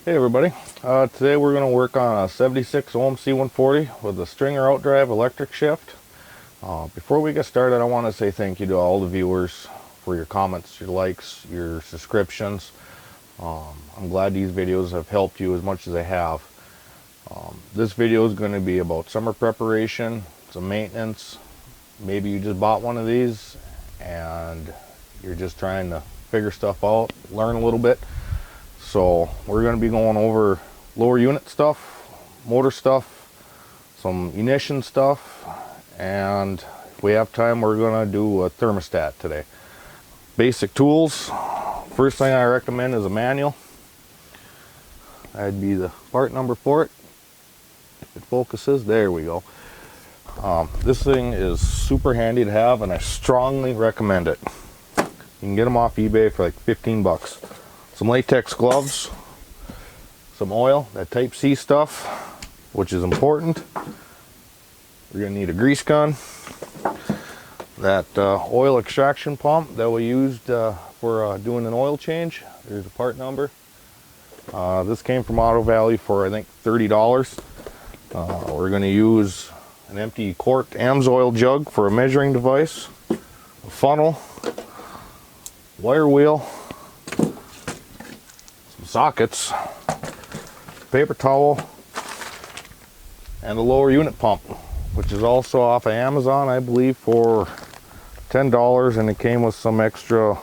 Hey everybody, today we're going to work on a 76 OMC 140 with a stringer outdrive electric shift. Before we get started, I want to say thank you to all the viewers for your comments, your likes, your subscriptions. I'm glad these videos have helped you as much as they have. This video is going to be about summer preparation, some maintenance. Maybe you just bought one of these and you're just trying to figure stuff out, learn a little bit. So we're going to be going over lower unit stuff, motor stuff, some ignition stuff, and if we have time we're going to do a thermostat today. Basic tools. First thing I recommend is a manual. That'd be the part number for it. If it focuses, there we go. This thing is super handy to have and I strongly recommend it. You can get them off eBay for like 15 bucks. Some latex gloves, some oil, that type C stuff, which is important. We're going to need a grease gun, that oil extraction pump that we used for doing an oil change. There's a part number. This came from Auto Valley for I think $30. We're going to use an empty quart AMSOIL jug for a measuring device, a funnel, wire wheel, sockets, paper towel, and a lower unit pump, which is also off of Amazon, I believe, for $10, and it came with some extra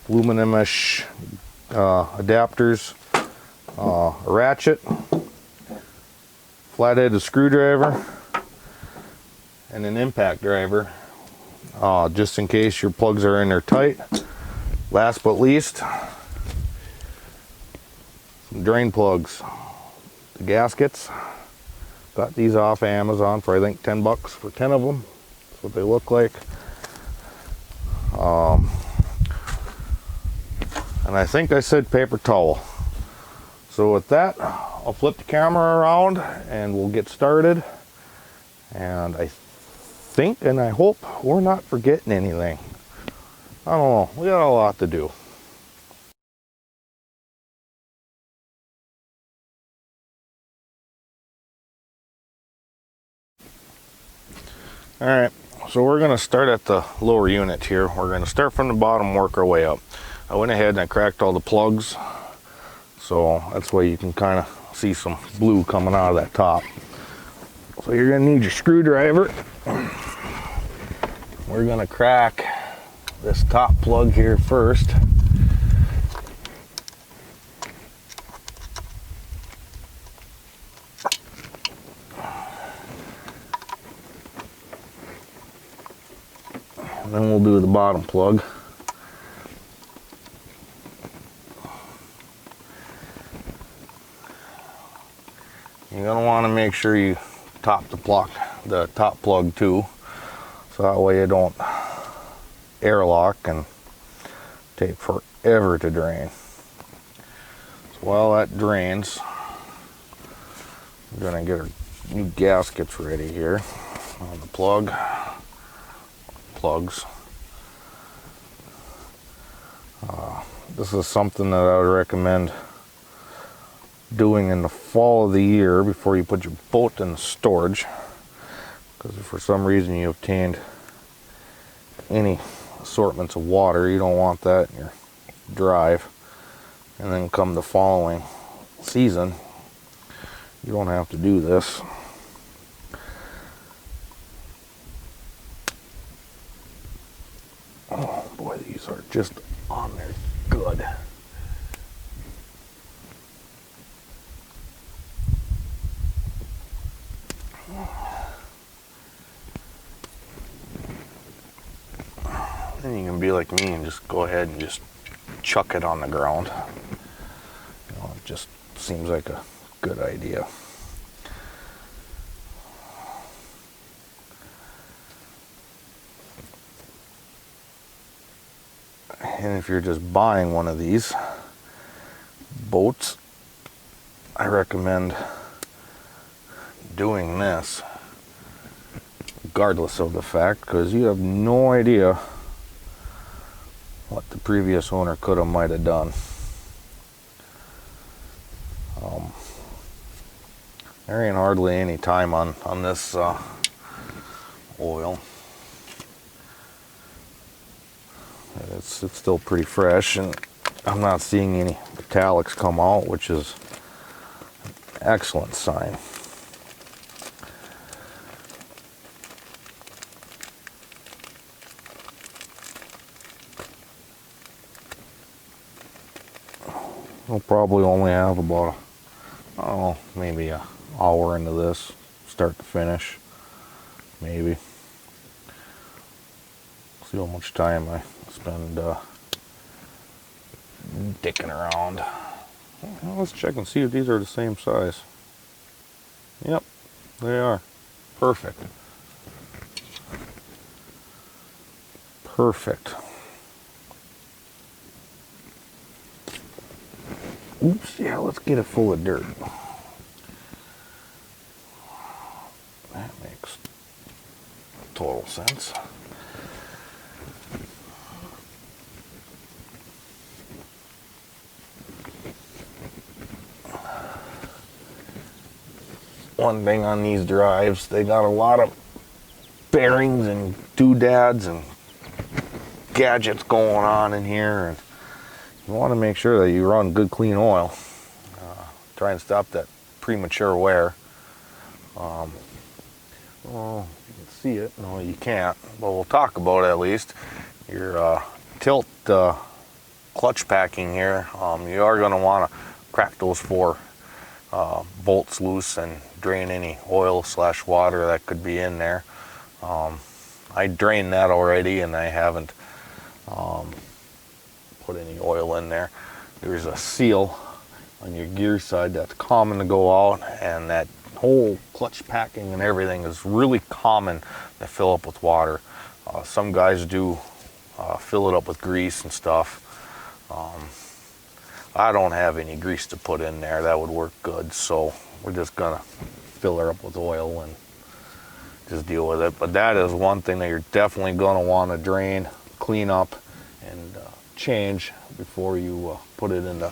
aluminum-ish adapters, a ratchet, flat-headed screwdriver, and an impact driver, just in case your plugs are in there tight. Last but least, some drain plugs, the gaskets. Got these off of Amazon for I think 10 bucks for 10 of them. That's what they look like. And I think I said paper towel. So with that, I'll flip the camera around and we'll get started. And I think and I hope we're not forgetting anything. I don't know, we got a lot to do. Alright, so we're going to start at the lower unit here. We're going to start from the bottom, work our way up. I went ahead and I cracked all the plugs, so that's why you can kind of see some blue coming out of that top. So you're going to need your screwdriver. We're going to crack this top plug here first. And then we'll do the bottom plug. You're going to want to make sure you top the top plug too, so that way you don't airlock and take forever to drain. So while that drains, we're going to get our new gaskets ready here on the plugs. This is something that I would recommend doing in the fall of the year before you put your boat in storage, because if for some reason you obtained any assortments of water, you don't want that in your drive, and then come the following season you don't have to do this. Oh boy, these are just on there good. Then you can be like me and just go ahead and just chuck it on the ground. You know, it just seems like a good idea. And if you're just buying one of these boats, I recommend doing this regardless of the fact, because you have no idea what the previous owner could have might have done. There ain't hardly any time on this oil. It's still pretty fresh, and I'm not seeing any metallics come out, which is an excellent sign. We'll probably only have about, I don't know, maybe an hour into this, start to finish, maybe. See how much time I spend dicking around. Well, let's check and see if these are the same size. Yep, they are. Perfect. Perfect. Oops, yeah, let's get it full of dirt. That makes total sense. One thing on these drives, they got a lot of bearings and doodads and gadgets going on in here, and you want to make sure that you run good clean oil. Try and stop that premature wear. Well, you can see it. No, you can't, but we'll talk about it at least. Your tilt clutch packing here, you are going to want to crack those 4 bolts loose and drain any oil / water that could be in there. I drained that already, and I haven't put any oil in there. There's a seal on your gear side that's common to go out, and that whole clutch packing and everything is really common to fill up with water. Some guys do fill it up with grease and stuff. I don't have any grease to put in there. That would work good, so we're just gonna fill her up with oil and just deal with it. But that is one thing that you're definitely gonna want to drain, clean up, and change before you put it into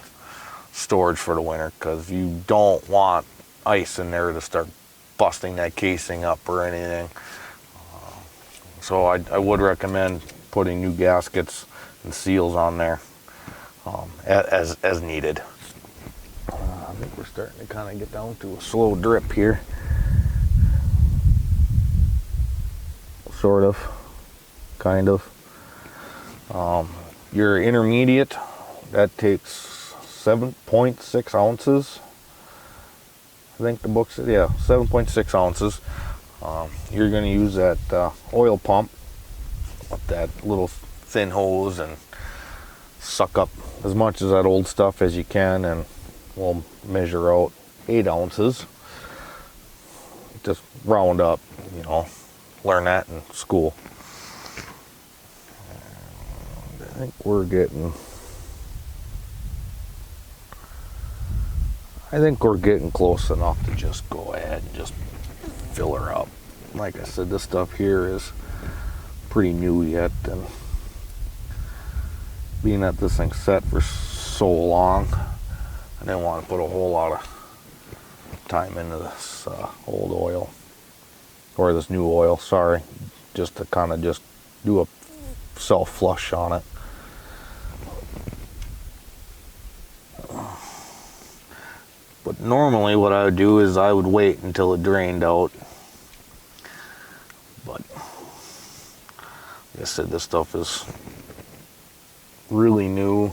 storage for the winter, because you don't want ice in there to start busting that casing up or anything. So I would recommend putting new gaskets and seals on there as needed. I think we're starting to kind of get down to a slow drip here. Sort of, kind of. Your intermediate, that takes 7.6 ounces. I think the book said, yeah, 7.6 ounces. You're going to use that oil pump with that little thin hose and suck up as much of that old stuff as you can, and we'll measure out 8 ounces. Just round up, you know, learn that in school. I think we're getting close enough to just go ahead and just fill her up. Like I said, this stuff here is pretty new yet, and being that this thing's set for so long, I didn't want to put a whole lot of time into this old oil, or this new oil, sorry, just to kind of just do a self flush on it. But normally what I would do is I would wait until it drained out. But like I said, this stuff is really new,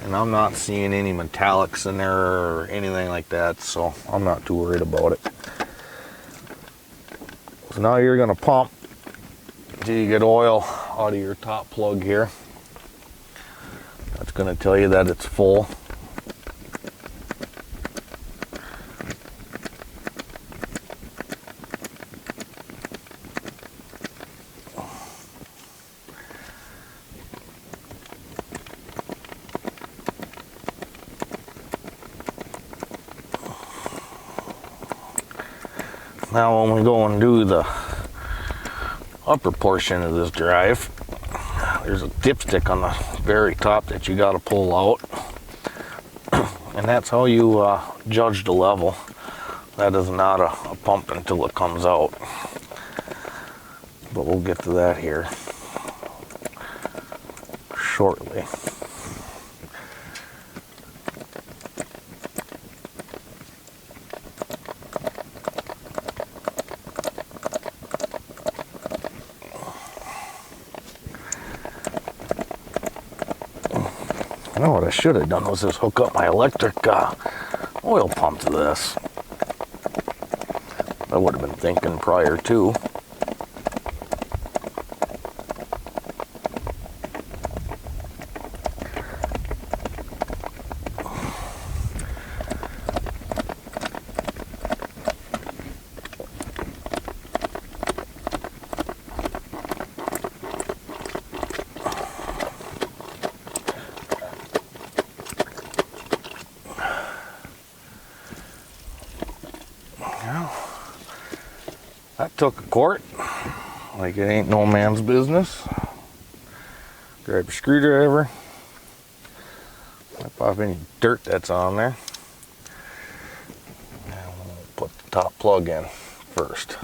and I'm not seeing any metallics in there or anything like that, so I'm not too worried about it. So now you're going to pump until you get oil out of your top plug here. That's going to tell you that it's full. Now when we go and do the upper portion of this drive, there's a dipstick on the very top that you got to pull out, and that's how you judge the level. That is not a pump until it comes out. But we'll get to that here shortly. You know what I should have done was just hook up my electric oil pump to this. I would have been thinking prior to. That took a quart, like it ain't no man's business. Grab your screwdriver, wipe off any dirt that's on there, and we'll put the top plug in first.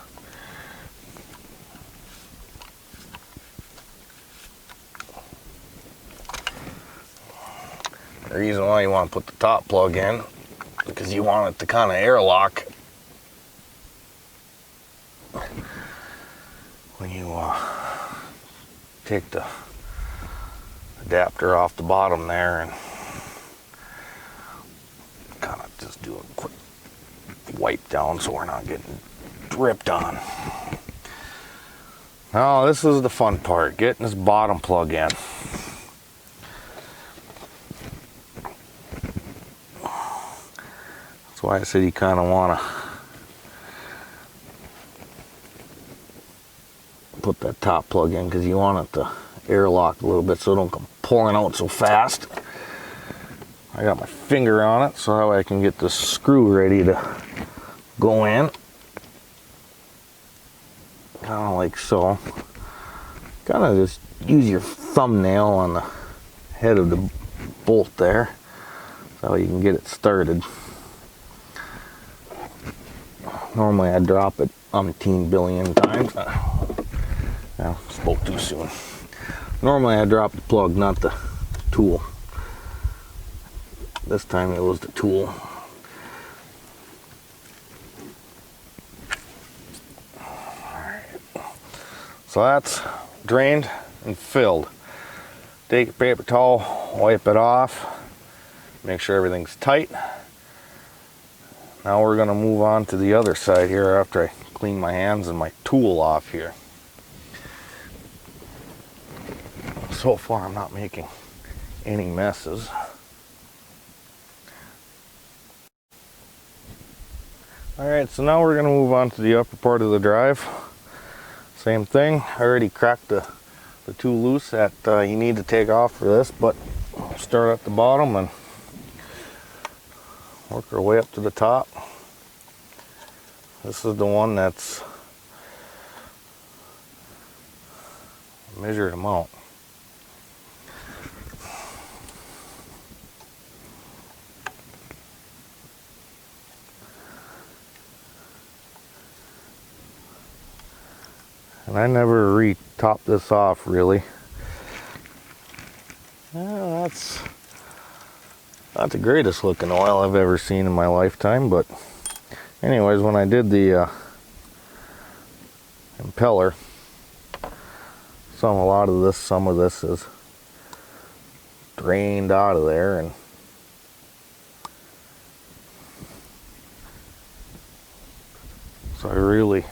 The reason why you want to put the top plug in, because you want it to kind of airlock when you take the adapter off the bottom there and kind of just do a quick wipe down so we're not getting dripped on. Now this is the fun part, getting this bottom plug in. That's why I said you kind of want to put that top plug in, because you want it to airlock a little bit so it don't come pouring out so fast. I got my finger on it so that way I can get the screw ready to go in. Kind of like so. Kind of just use your thumbnail on the head of the bolt there so you can get it started. Normally I drop it umpteen billion times. Well, spoke too soon. Normally I drop the plug, not the tool. This time it was the tool. Alright. So that's drained and filled. Take a paper towel, wipe it off, make sure everything's tight. Now we're going to move on to the other side here after I clean my hands and my tool off here. So far I'm not making any messes. Alright, so now we're going to move on to the upper part of the drive. Same thing, I already cracked the tool loose that you need to take off for this, but we'll start at the bottom and work our way up to the top. This is the one that's measured amount. And I never re-top this off really. Well, that's not the greatest looking oil I've ever seen in my lifetime, but anyways, when I did the impeller, some of this is drained out of there, and so I really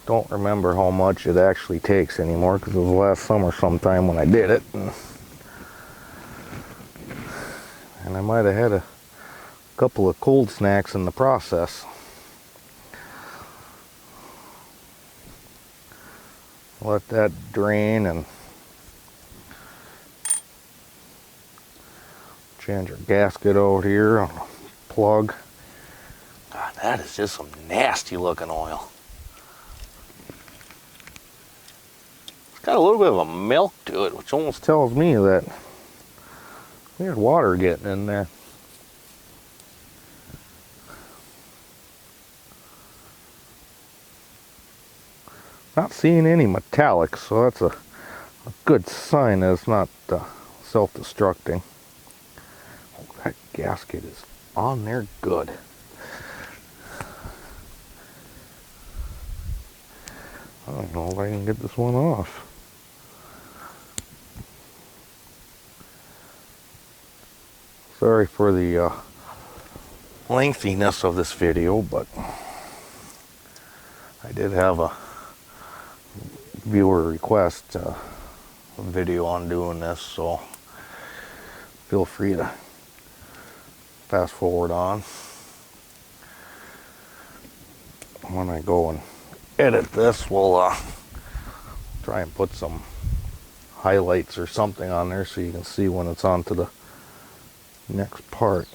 don't remember how much it actually takes anymore, because it was last summer sometime when I did it, and I might have had a couple of cold snacks in the process. Let that drain and change our gasket out here on the plug. God, that is just some nasty looking oil. It's got a little bit of a milk to it, which almost tells me that there's water getting in there. Not seeing any metallics, so that's a good sign that it's not self-destructing. Oh, that gasket is on there good. I don't know if I can get this one off. Sorry for the lengthiness of this video, but I did have a viewer request a video on doing this, so feel free to fast forward on. When I go and edit this, we'll try and put some highlights or something on there so you can see when it's on to the next part.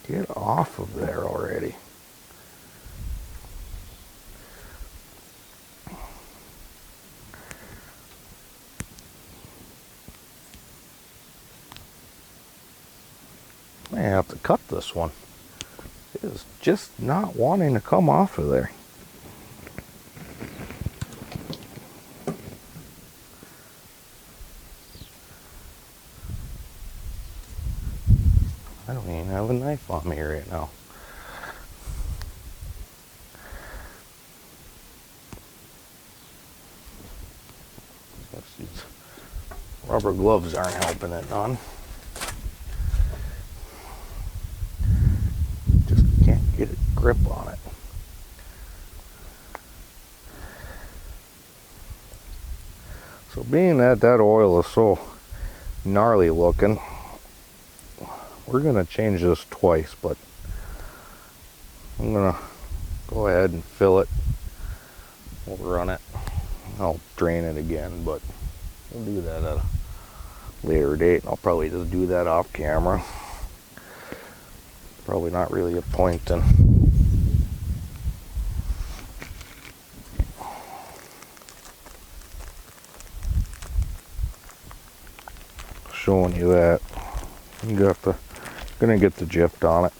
Get off of there already. I have to cut this one. It is just not wanting to come off of there. I don't even have a knife on me right now. These rubber gloves aren't helping it none. Just can't get a grip on it. So being that that oil is so gnarly looking, we're going to change this twice, but I'm going to go ahead and fill it. We'll run it. I'll drain it again, but we'll do that at a later date. I'll probably just do that off camera. Probably not really a point in showing you that. You got the gonna get the gist on it.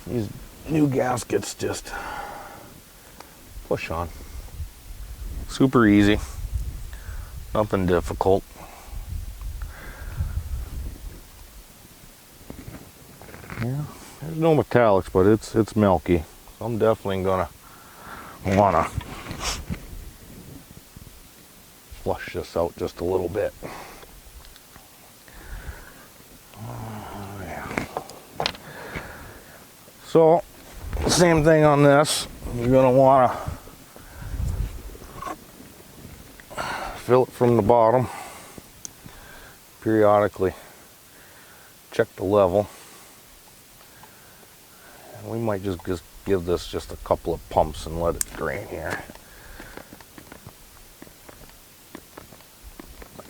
These new gaskets just push on. Super easy. Nothing difficult. Yeah, there's no metallics, but it's milky. So I'm definitely gonna wanna flush this out just a little bit. Yeah. So same thing on this. You're gonna wanna fill it from the bottom. Periodically check the level. And we might just give this just a couple of pumps and let it drain here.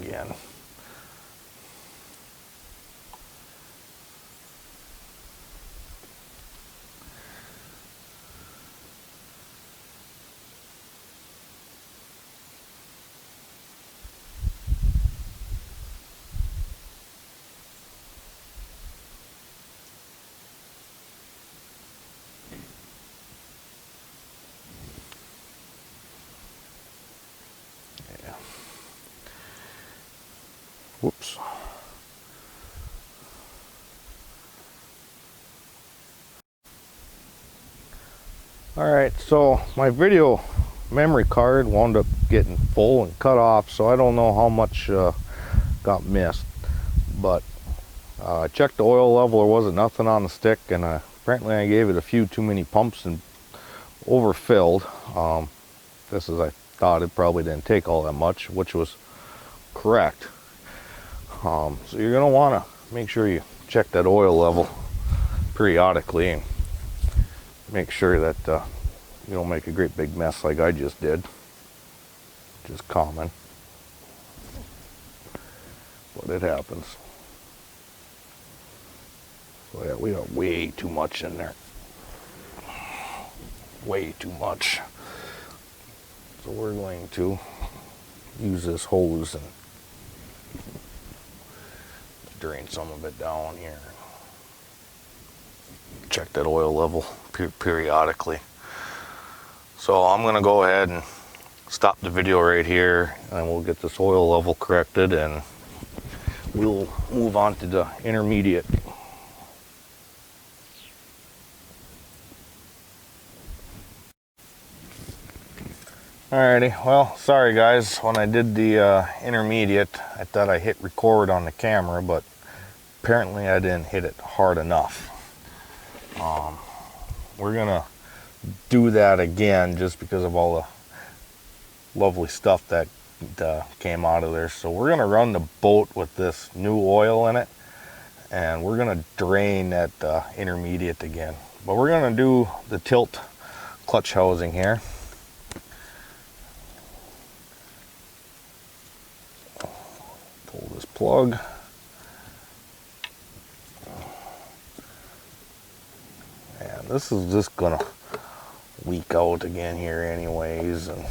Again. Whoops. Alright, so my video memory card wound up getting full and cut off, so I don't know how much got missed. But I checked the oil level, there wasn't nothing on the stick, and apparently I gave it a few too many pumps and overfilled. This is, I thought it probably didn't take all that much, which was correct. So you're going to want to make sure you check that oil level periodically and make sure that you don't make a great big mess like I just did, which is common, but it happens. So yeah, we got way too much in there. Way too much. So we're going to use this hose and drain some of it down here. Check that oil level periodically. So I'm going to go ahead and stop the video right here, and we'll get this oil level corrected, and we'll move on to the intermediate. Alrighty, well, sorry guys, when I did the intermediate, I thought I hit record on the camera, but apparently I didn't hit it hard enough. We're gonna do that again just because of all the lovely stuff that came out of there. So we're gonna run the boat with this new oil in it, and we're gonna drain that intermediate again. But we're gonna do the tilt clutch housing here. Pull this plug. And this is just gonna leak out again here anyways, and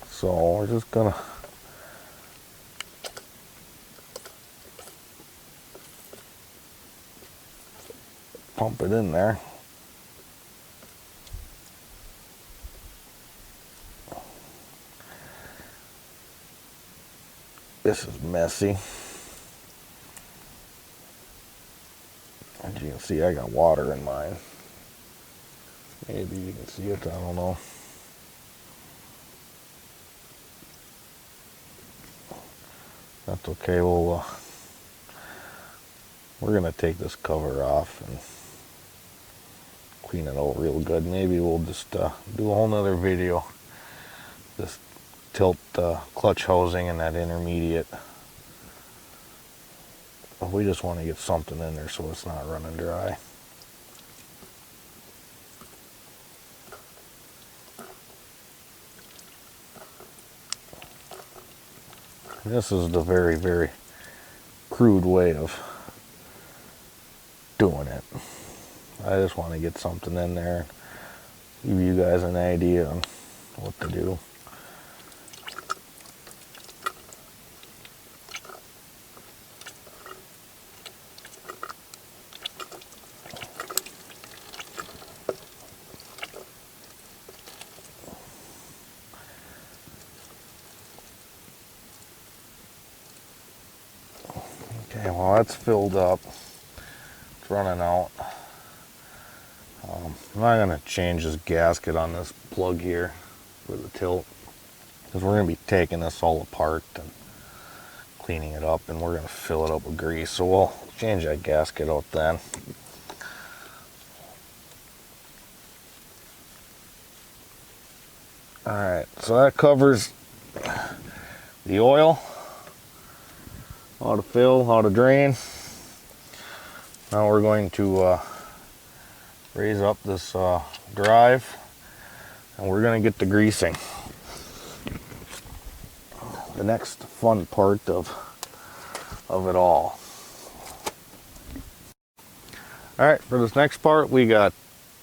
so we're just gonna pump it in there. This is messy. As you can see, I got water in mine. Maybe you can see it, I don't know. That's okay, we're gonna take this cover off and clean it out real good. Maybe we'll just do a whole nother video. Just tilt clutch housing and that intermediate. But we just want to get something in there so it's not running dry. This is the very, very crude way of doing it. I just want to get something in there, give you guys an idea on what to do. Okay, well that's filled up. It's running out. I'm not going to change this gasket on this plug here for the tilt, because we're going to be taking this all apart and cleaning it up, and we're going to fill it up with grease. So we'll change that gasket out then. Alright, so that covers the oil, how to fill, how to drain. Now we're going to raise up this drive, and we're going to get the greasing. The next fun part of it all. Alright, for this next part we got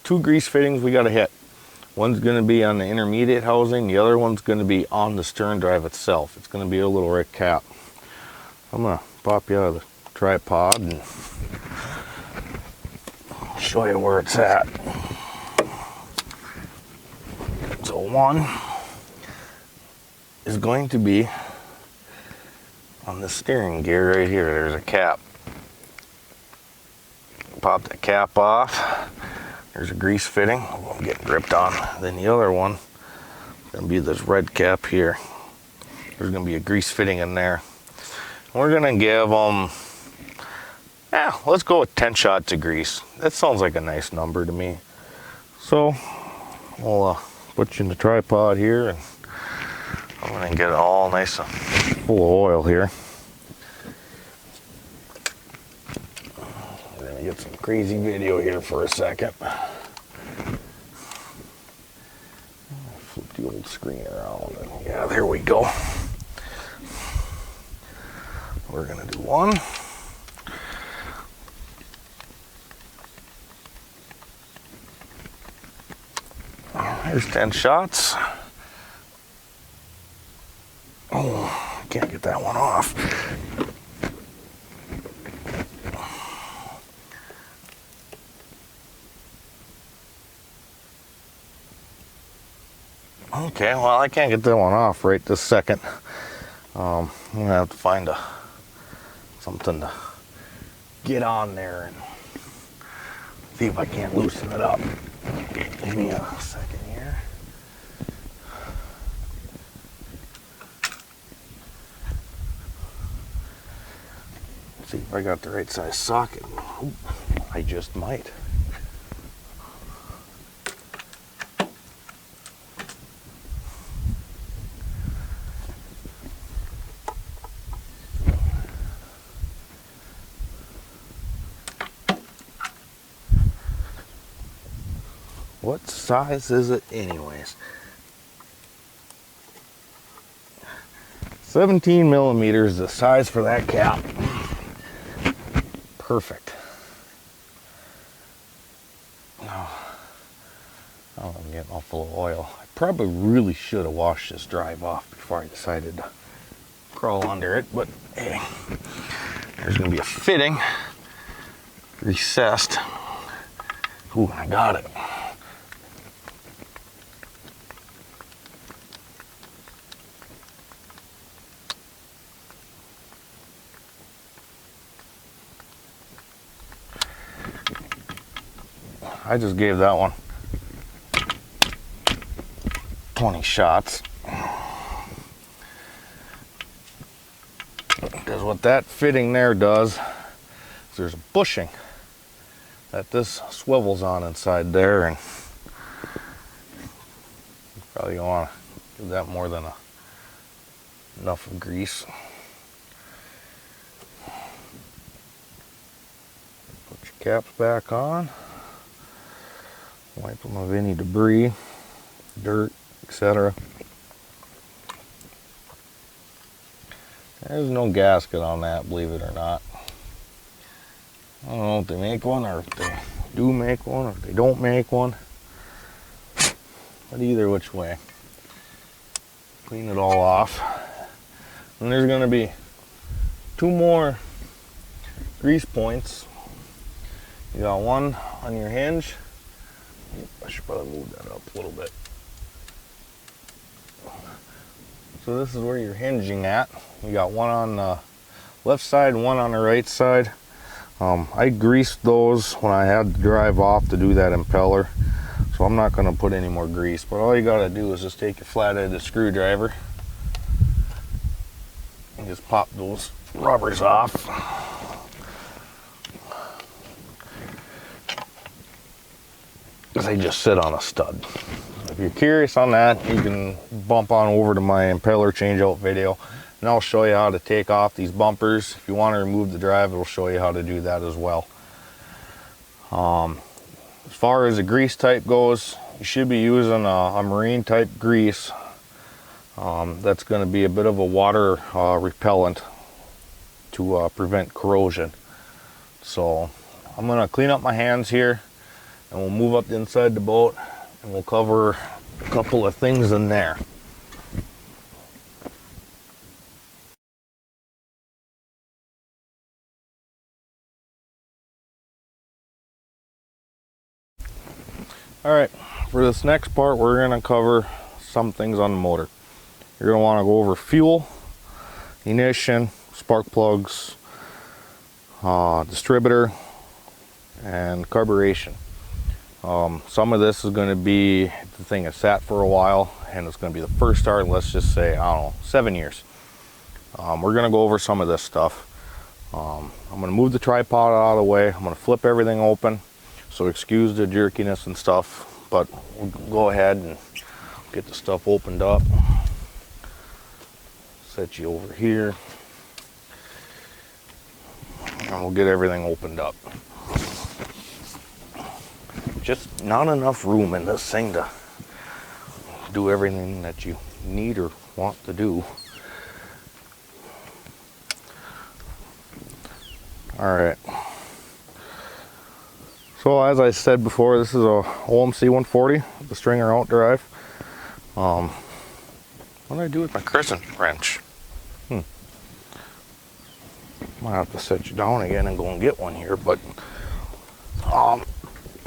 two grease fittings we got to hit. One's going to be on the intermediate housing, the other one's going to be on the stern drive itself. It's going to be a little red cap. I'm going to pop you out of the tripod and show you where it's at. So one is going to be on the steering gear right here. There's a cap. Pop the cap off. There's a grease fitting. I'm getting ripped on. Then the other one is going to be this red cap here. There's going to be a grease fitting in there. We're going to give them, let's go with 10 shots of grease. That sounds like a nice number to me. So we'll put you in the tripod here, and I'm going to get it all nice and full of oil here. We're going to get some crazy video here for a second. Flip the old screen around, and yeah, there we go. We're going to do one. There's 10 shots. Oh, can't get that one off. Okay, well, I can't get that one off right this second. I'm gonna have to find something to get on there and see if I can't loosen it up. Give me a second here. See if I got the right size socket. Ooh, I just might. What size is it anyways? 17 millimeters, the size for that cap. Perfect. Oh, I'm getting all full of oil. I probably really should have washed this drive off before I decided to crawl under it, but hey, there's gonna be a fitting recessed. Ooh, I got it. I just gave that one 20 shots. Because what that fitting there does is there's a bushing that this swivels on inside there, and you probably don't want to give that more than enough of grease. Put your caps back on. Wipe them of any debris, dirt, etc. There's no gasket on that, believe it or not. I don't know if they make one, or if they do make one, or if they don't make one. But either which way, clean it all off. And there's going to be 2 more grease points. You got one on your hinge. I should probably move that up a little bit. So this is where you're hinging at. You got one on the left side and one on the right side. I greased those when I had to drive off to do that impeller, so I'm not going to put any more grease. But all you got to do is just take your flat-headed screwdriver and just pop those rubbers off. They just sit on a stud. If you're curious on that, you can bump on over to my impeller changeout video, and I'll show you how to take off these bumpers. If you want to remove the drive, it'll show you how to do that as well. As far as the grease type goes, you should be using a marine type grease. That's going to be a bit of a water repellent to prevent corrosion. So I'm going to clean up my hands here, and we'll move up inside the boat, and we'll cover a couple of things in there. Alright, for this next part, we're going to cover some things on the motor. You're going to want to go over fuel, ignition, spark plugs, distributor, and carburation. Some of this is going to be the thing that sat for a while, and it's going to be the first start, let's just say, I don't know, 7 years. We're going to go over some of this stuff. I'm going to move the tripod out of the way. I'm going to flip everything open, so excuse the jerkiness and stuff, but we'll go ahead and get the stuff opened up. Set you over here, and we'll get everything opened up. Just not enough room in this thing to do everything that you need or want to do. Alright, so as I said before, this is a OMC 140, the stringer outdrive. What did I do with my crescent wrench? I Might have to set you down again and go and get one here, but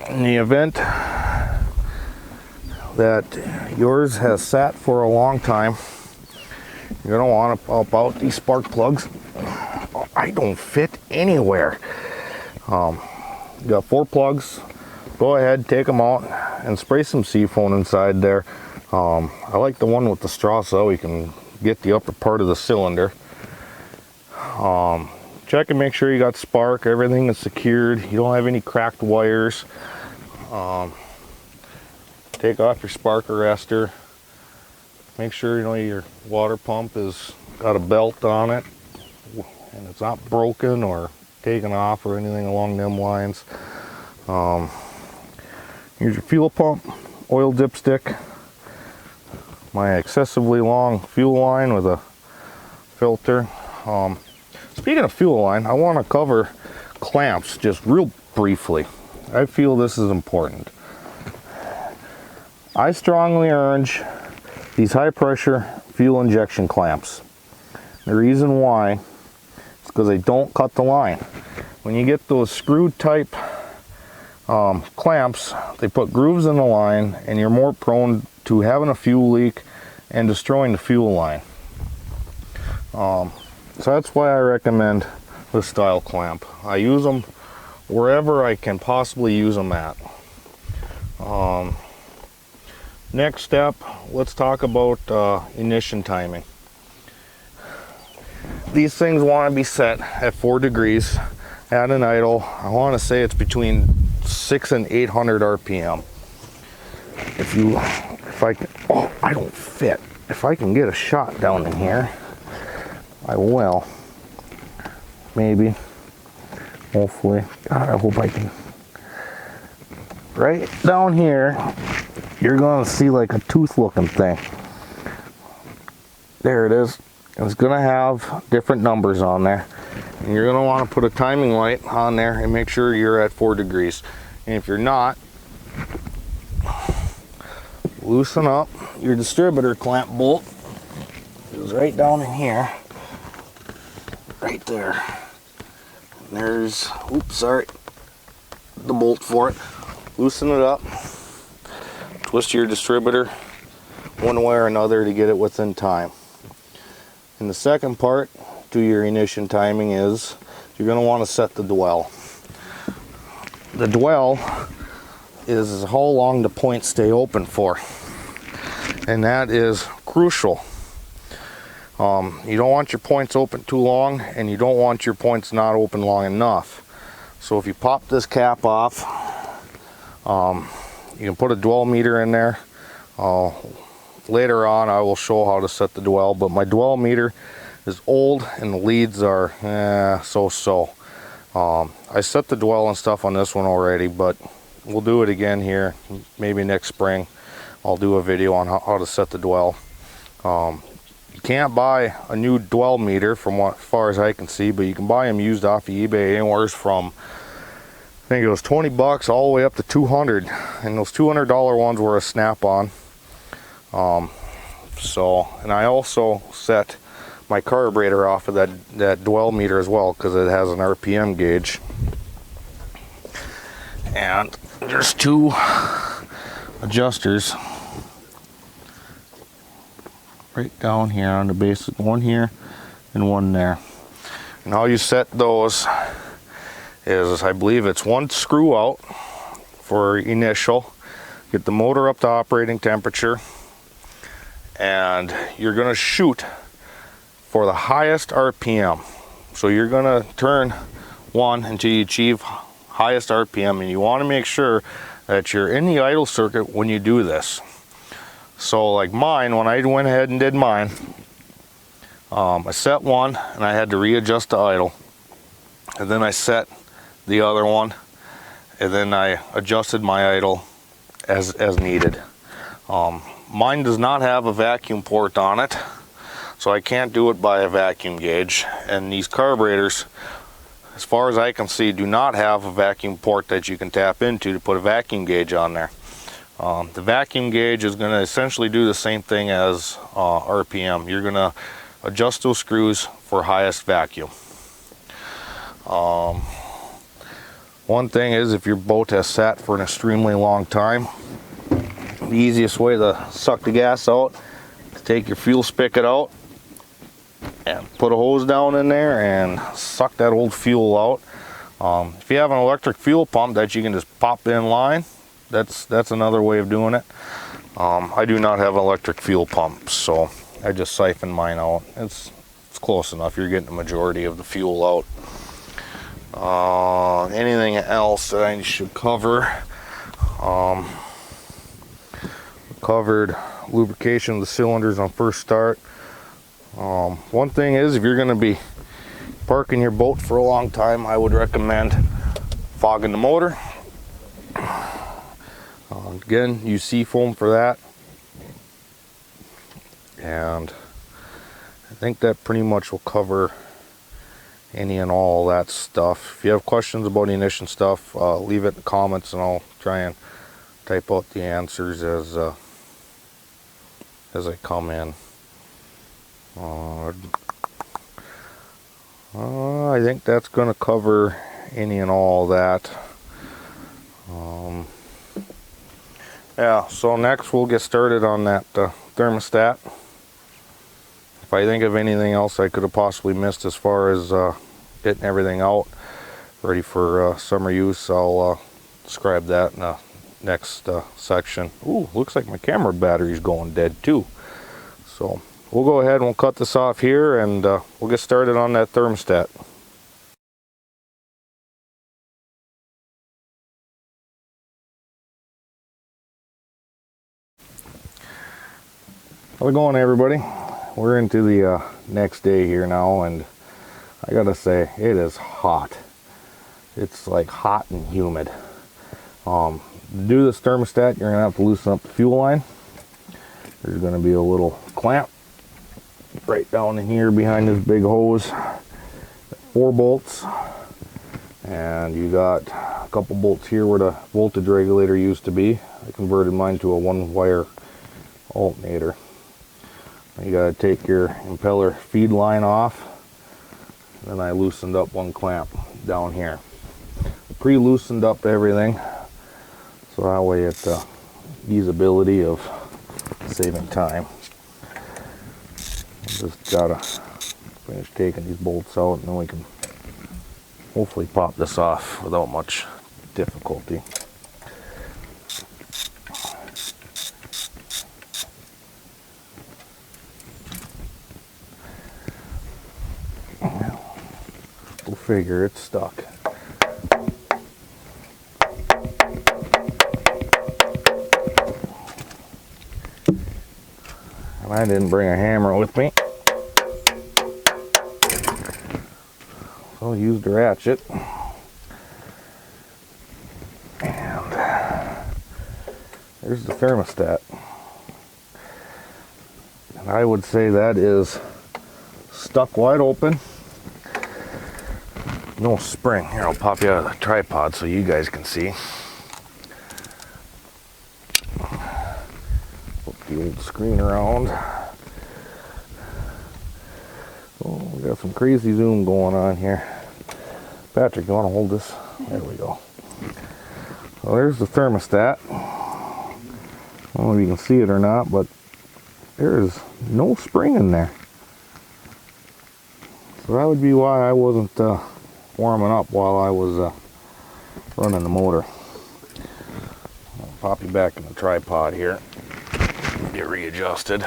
in the event that yours has sat for a long time, you're going to want to pop out these spark plugs. I don't fit anywhere. You got 4 plugs. Go ahead, take them out and spray some seafoam inside there. I like the one with the straw so you can get the upper part of the cylinder. Check and make sure you got spark, everything is secured, you don't have any cracked wires. Take off your spark arrestor. Make sure you know your water pump has got a belt on it and it's not broken or taken off or anything along them lines. Here's your fuel pump, oil dipstick, my excessively long fuel line with a filter. Speaking of fuel line, I want to cover clamps just real briefly. I feel this is important. I strongly urge these high pressure fuel injection clamps. The reason why is because they don't cut the line. When you get those screw type clamps, they put grooves in the line and you're more prone to having a fuel leak and destroying the fuel line. So that's why I recommend this style clamp. I use them wherever I can possibly use them at. Next step, let's talk about ignition timing. These things want to be set at 4 degrees at an idle. I want to say it's between 600 and 800 RPM. If I can, oh, I don't fit. If I can get a shot down in here, I will. Maybe. Hopefully. God, I hope I can. Right down here, you're going to see like a tooth looking thing. There it is. It's going to have different numbers on there. And you're going to want to put a timing light on there and make sure you're at 4 degrees. And if you're not, loosen up your distributor clamp bolt. It goes right down in here. Right there. And there's, oops, sorry, the bolt for it. Loosen it up. Twist your distributor one way or another to get it within time. And the second part to your ignition timing is you're going to want to set the dwell. The dwell is how long the points stay open for, and that is crucial. You don't want your points open too long, and you don't want your points not open long enough. So if you pop this cap off, you can put a dwell meter in there. Later on I will show how to set the dwell, but my dwell meter is old and the leads are so-so. I set the dwell and stuff on this one already, but we'll do it again here maybe next spring. I'll do a video on how to set the dwell. You can't buy a new dwell meter from what, as far as I can see, but you can buy them used off of eBay anywhere from, I think it was 20 bucks all the way up to 200, and those $200 ones were a Snap-on. And I also set my carburetor off of that dwell meter as well, because it has an RPM gauge. And there's 2 adjusters right down here on the base, one here and one there. And how you set those is, I believe it's 1 screw out for initial, get the motor up to operating temperature, and you're going to shoot for the highest RPM. So you're going to turn 1 until you achieve highest RPM, and you want to make sure that you're in the idle circuit when you do this. So like mine, when I went ahead and did mine, I set 1 and I had to readjust to idle, and then I set the other one, and then I adjusted my idle as needed. Mine does not have a vacuum port on it, so I can't do it by a vacuum gauge, and these carburetors, as far as I can see, do not have a vacuum port that you can tap into to put a vacuum gauge on there. The vacuum gauge is going to essentially do the same thing as RPM. You're going to adjust those screws for highest vacuum. One thing is, if your boat has sat for an extremely long time, the easiest way to suck the gas out is take your fuel spigot out and put a hose down in there and suck that old fuel out. If you have an electric fuel pump that you can just pop in line, that's another way of doing it. I do not have an electric fuel pump, so I just siphon mine out. It's close enough. You're getting the majority of the fuel out. Anything else that I should cover? Covered lubrication of the cylinders on first start. One thing is, if you're going to be parking your boat for a long time, I would recommend fogging the motor. Again, use seafoam for that. And I think that pretty much will cover any and all that stuff. If you have questions about the ignition stuff, leave it in the comments and I'll try and type out the answers as I come in. I think that's going to cover any and all that. Yeah, so next we'll get started on that thermostat. If I think of anything else I could have possibly missed as far as getting everything out ready for summer use, I'll describe that in the next section. Ooh, looks like my camera battery's going dead too. So we'll go ahead and we'll cut this off here and we'll get started on that thermostat. How's it going, everybody? We're into the next day here now, and I gotta say, it is hot. It's like hot and humid. To do this thermostat, you're gonna have to loosen up the fuel line. There's gonna be a little clamp right down in here behind this big hose. 4 bolts, and you got a couple bolts here where the voltage regulator used to be. I converted mine to a 1-wire alternator. You gotta take your impeller feed line off. Then I loosened up 1 clamp down here. Pre-loosened up everything, so that way it's usability of saving time. Just gotta finish taking these bolts out, and then we can hopefully pop this off without much difficulty. We'll figure it's stuck. And I didn't bring a hammer with me, so I used a ratchet. And there's the thermostat. And I would say that is stuck wide open. No spring. Here, I'll pop you out of the tripod so you guys can see. Flip the old screen around. Oh, we got some crazy zoom going on here. Patrick, you want to hold this? There we go. So there's the thermostat. I don't know if you can see it or not, but there is no spring in there. So that would be why I wasn't warming up while I was running the motor. I'll pop you back in the tripod here. Get readjusted.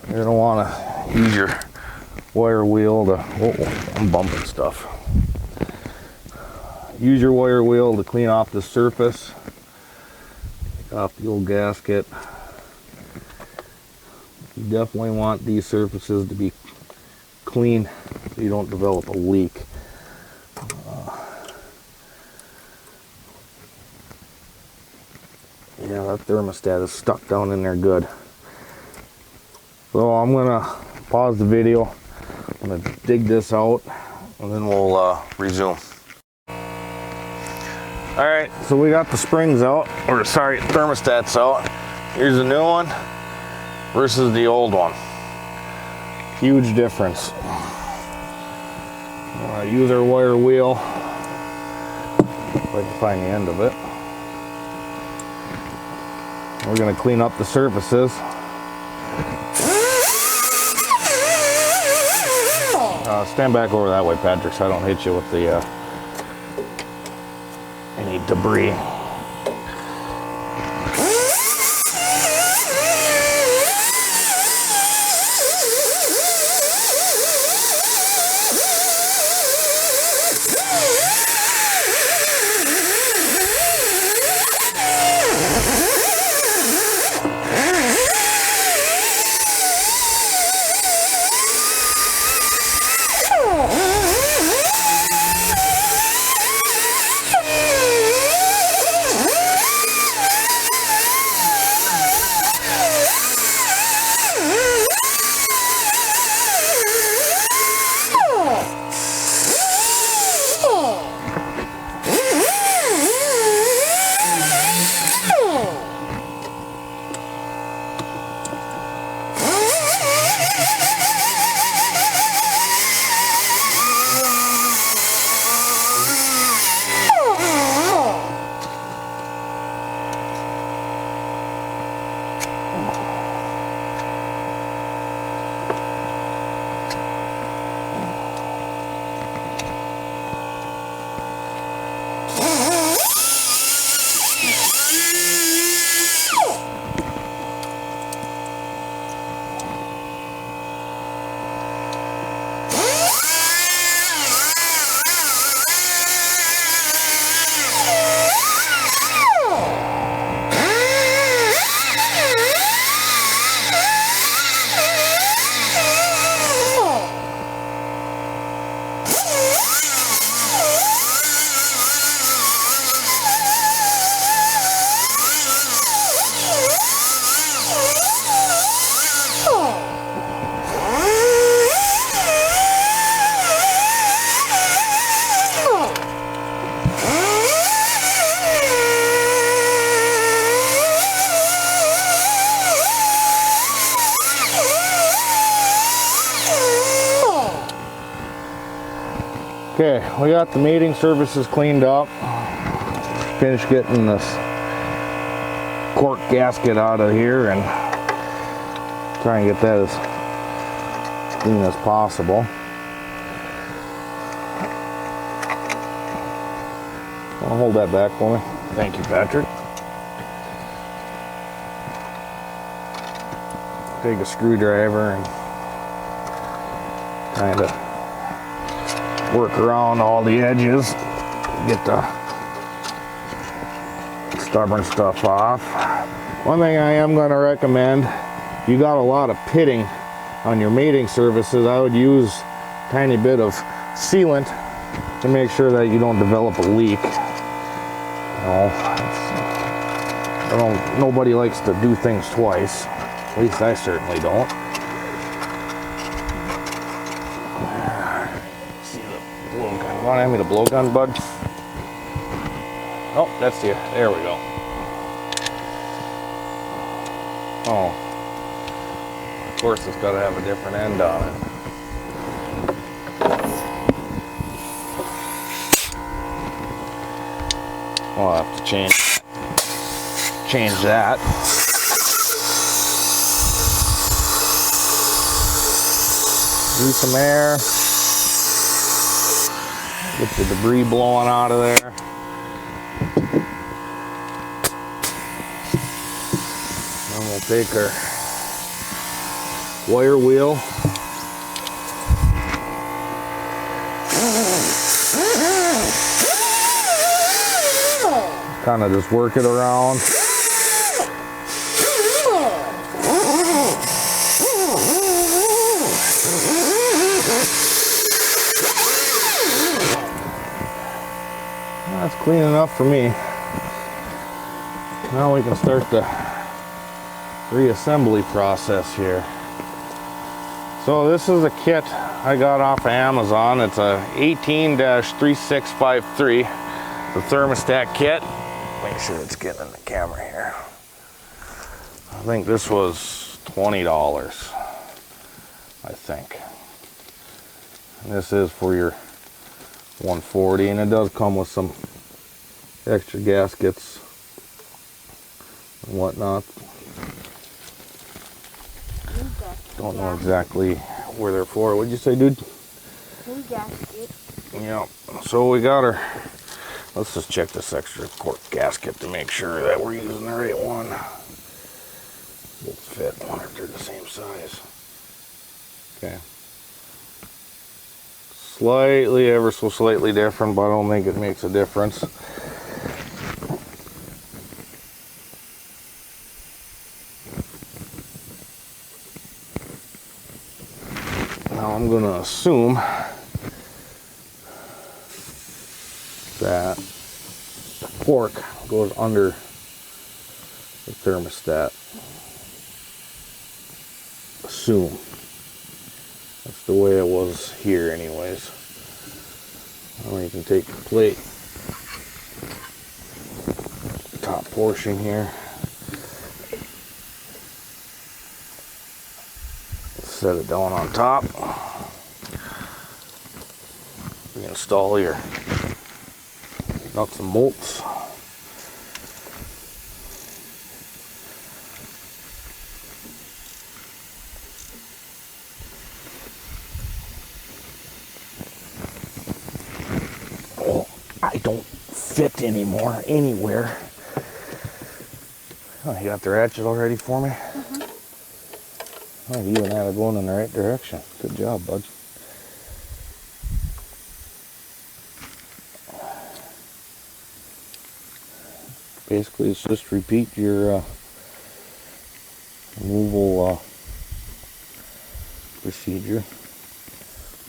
And you're gonna want to use your wire wheel to. Oh, I'm bumping stuff. Use your wire wheel to clean off the surface. Take off the old gasket. You definitely want these surfaces to be clean so you don't develop a leak. Yeah, that thermostat is stuck down in there good. So I'm gonna pause the video. I'm gonna dig this out and then we'll resume. Alright, so we got the springs out, or sorry, thermostats out. Here's a new one. versus the old one. Huge difference. Use our wire wheel. If I can find the end of it. We're going to clean up the surfaces. Stand back over that way, Patrick, so I don't hit you with the any debris. Okay, we got the mating surfaces cleaned up. Finished getting this cork gasket out of here and try and get that as clean as possible. I'll hold that back for me. Thank you, Patrick. Take a screwdriver and kind of work around all the edges, get the stubborn stuff off. One thing I am going to recommend, you got a lot of pitting on your mating surfaces, I would use a tiny bit of sealant to make sure that you don't develop a leak. Nobody likes to do things twice. At least I certainly don't. See the blowgun. You want to hand me the blowgun, bud? Oh, that's the. There we go. Oh, of course it's got to have a different end on it. I'll have to change that. Do some air. Get the debris blowing out of there. Then we'll take our wire wheel. Kind of just work it around. That's clean enough for me. Now we can start the reassembly process here. So this is a kit I got off of Amazon. It's a 18-3653, the thermostat kit. Make sure it's getting in the camera here. I think this was $20, I think. And this is for your 140, and it does come with some extra gaskets and whatnot. Don't know exactly where they're for. What'd you say, dude? New gasket. Yeah. So we got our. Let's just check this extra cork gasket to make sure that we're using the right one. Bolts fit. I wonder if they're the same size. Okay. Slightly, ever so slightly different, but I don't think it makes a difference. Now I'm going to assume that the cork goes under the thermostat. Assume. That's the way it was here anyways. Now you can take the plate, top portion here, set it down on top, install your nuts and bolts. Oh, I don't fit anymore anywhere. Oh, you got the ratchet all ready for me? Oh, you even had it going in the right direction. Good job, bud. Basically, it's just repeat your removal procedure.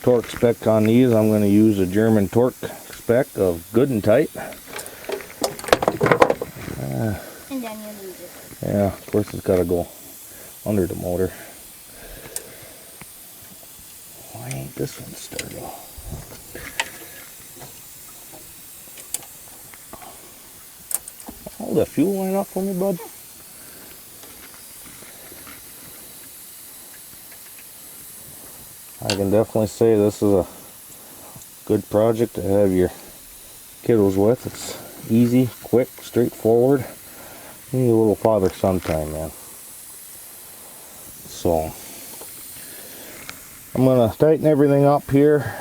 Torque spec on these, I'm going to use a German torque spec of good and tight. And then you lose it. Yeah, of course it's got to go under the motor. Why ain't this one starting? Hold that fuel line up for me, bud. I can definitely say this is a good project to have your kiddos with. It's easy, quick, straightforward. You need a little father-son time, man. So, I'm going to tighten everything up here.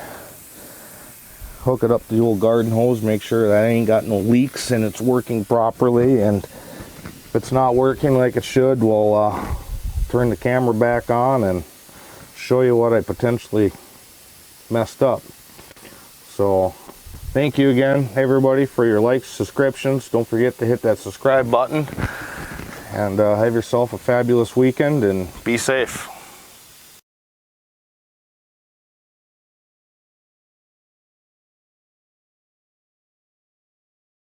Hook it up to the old garden hose, make sure that I ain't got no leaks and it's working properly. And if it's not working like it should, we'll turn the camera back on and show you what I potentially messed up. So thank you again, everybody, for your likes, subscriptions. Don't forget to hit that subscribe button, and have yourself a fabulous weekend and be safe.